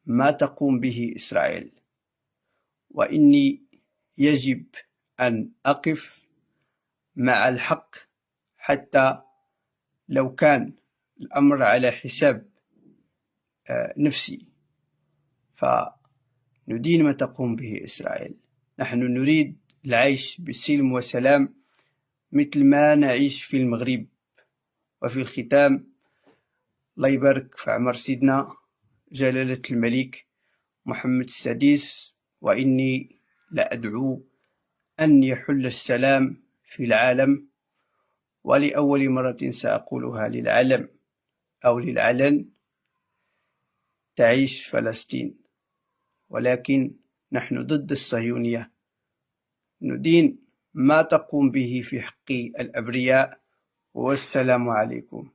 ما تقوم به إسرائيل، وإني يجب أن أقف مع الحق حتى لو كان الأمر على حساب نفسي، فندين ما تقوم به إسرائيل. نحن نريد العيش بسلم وسلام مثل ما نعيش في المغرب. وفي الختام، الله يبارك في عمر سيدنا جلالة الملك محمد السادس، وإني لأدعو أن يحل السلام في العالم، ولأول مرة سأقولها للعالم أو للعلن: تعيش فلسطين. ولكن نحن ضد الصهيونية، ندين ما تقوم به في حق الأبرياء. والسلام عليكم.